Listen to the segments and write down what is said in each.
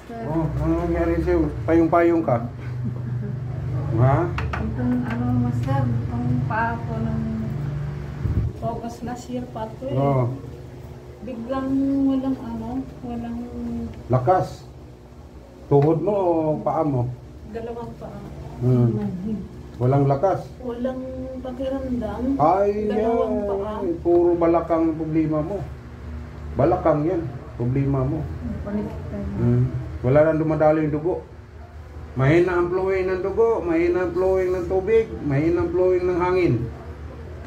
Oh, ano nangyari sa'yo? Payong-payong ka? Ha? Itong ano, master, itong paa ko ng August last year pa ito eh. Oh. Biglang walang Lakas. Tuhod mo o paa mo? dalawang paa. Walang lakas. Walang pakiramdam. Ay, Dalawang paa. puro balakang problema mo. Balakang yan, problema mo. Wala nang dumadalo yung dugo. Mahina ang flowing ng dugo, mahina ang flowing ng tubig, mahina ang flowing ng hangin.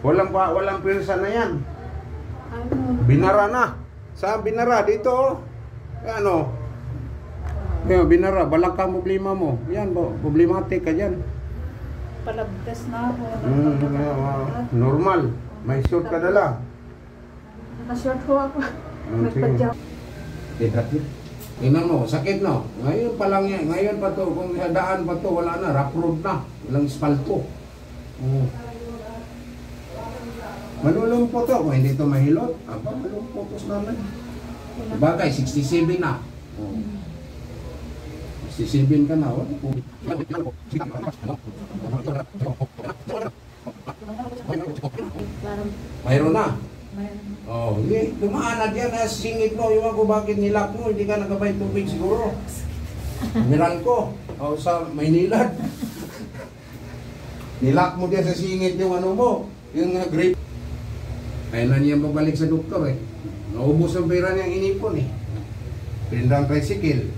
Walang pirsa na yan. Ano? Binara na. Saan binara? Dito oh. Ano? Yan, binara. Balakang problema mo. Yan, problematic ka dyan. Palabdas na ako. Normal. May short ka dala. Naka-short ko ako. Sige. Nagpa-jump. Tingnan mo, sakit no? Ngayon pa lang yan. Ngayon pa to. Kung sa daan pa to, wala na. Rough road na. Walang spalto. Malulumpot to. Kung hindi to mahilot, aba, malulumpotos naman. Bagay, 67 na. 67 ka na. Mayroon na. Oh, hindi. Dumaan yan na singit mo. Iwan ko bakit nilak mo. Hindi ka nagabay tubig siguro. Miral ko. O sa Maynilad. Nilak mo diyan sa singit yung ano mo. Yung grape. Kailan niya babalik sa doktor eh. Naubos ang pera niyang inipon eh. Pinindang tricycle.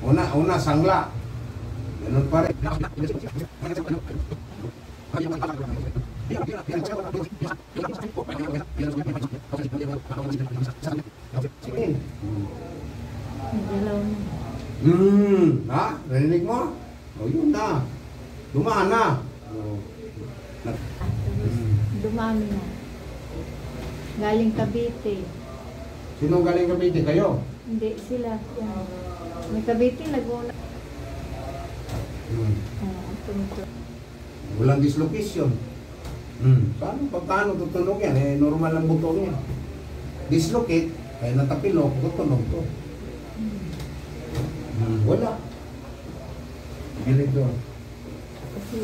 Una, sangla. Ganun pa rin. Ha? Narinig mo? O yun na. Dumaan na. Dumami na. Galing Cavite. Sino galing Cavite? Kayo? Hindi, sila. Yan. May Cavite, Laguna. Walang dislocation. Paano tutunog yan? Eh, normal ang buto niya. Dislocate, kaya natapilok, tutunog to. Wala. Gilit doon. Kasi,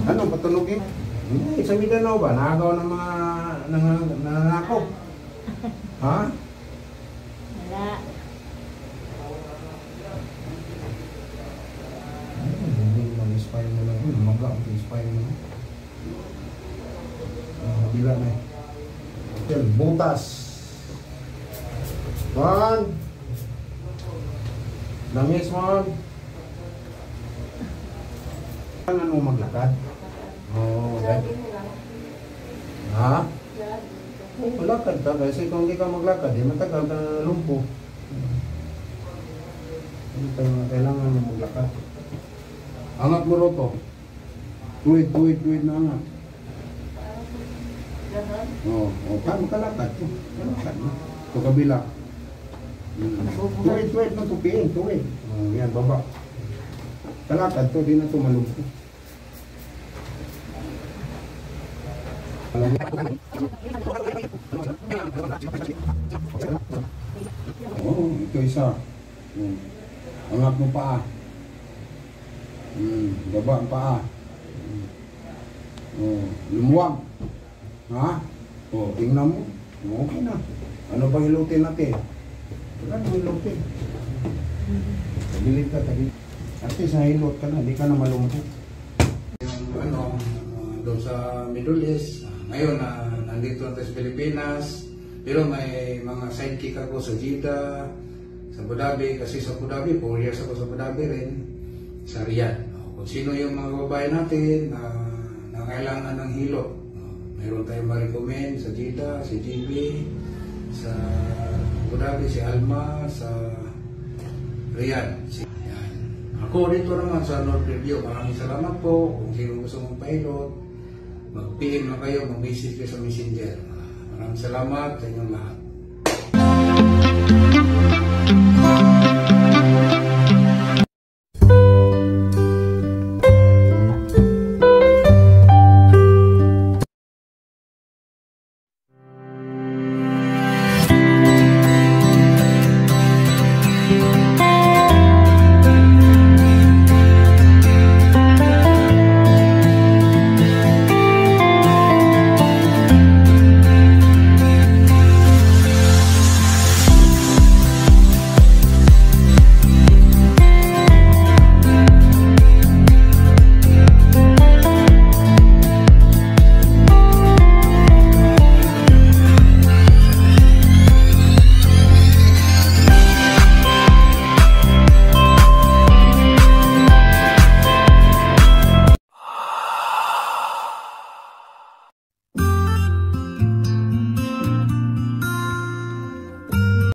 Ano, patunogin? Hindi, sa Mindanao ba? Nakagawa ng mga nananakaw. Ha? Wala. Hindi naman spine mo lang. Maga ang spine mo. Bila na eh. Yan, butas. One. Langis, one. Ano maglakad? Oh, okay. Ha? Oh, malakad ka kasi kung hindi ka maglakad, eh, matagal ka na lumpo. Kailangan mo maglakad. Angat mo roto. Tuwid na angat. Kaya makalakad to. Malakad na. Ito kabila. Tuwid na tupiin, tuwid. Yan, baba. Kalakad to, di na to malumpo. Ito isa. Angat mo paa. Baba ang paa. Lumuwag. Ha? Tingnan mo. Okay na. Ano ba hilutin natin? Wala na hilutin. Tagilid ka, tagilid. At least nahilot ka na, di ka na malumpo. Yung doon sa Middle East, ngayon nandito na tayo sa Pilipinas, pero may mga sidekick ako sa Jeddah, sa Abu Dhabi, kasi sa Abu Dhabi, 4 years ako sa Abu Dhabi rin, sa Riyadh. Kung sino yung mga babae natin na kailangan ng hilot, mayroon tayong ma-recommend sa Jeddah, si GB, sa Abu Dhabi, si Alma, sa Riyadh. Yan. Ako dito naman sa North Review, maraming salamat po. Kung sino gusto mong pilot, mag-PM na kayo, mag-message kayo sa Messenger. Maraming salamat sa inyong lahat.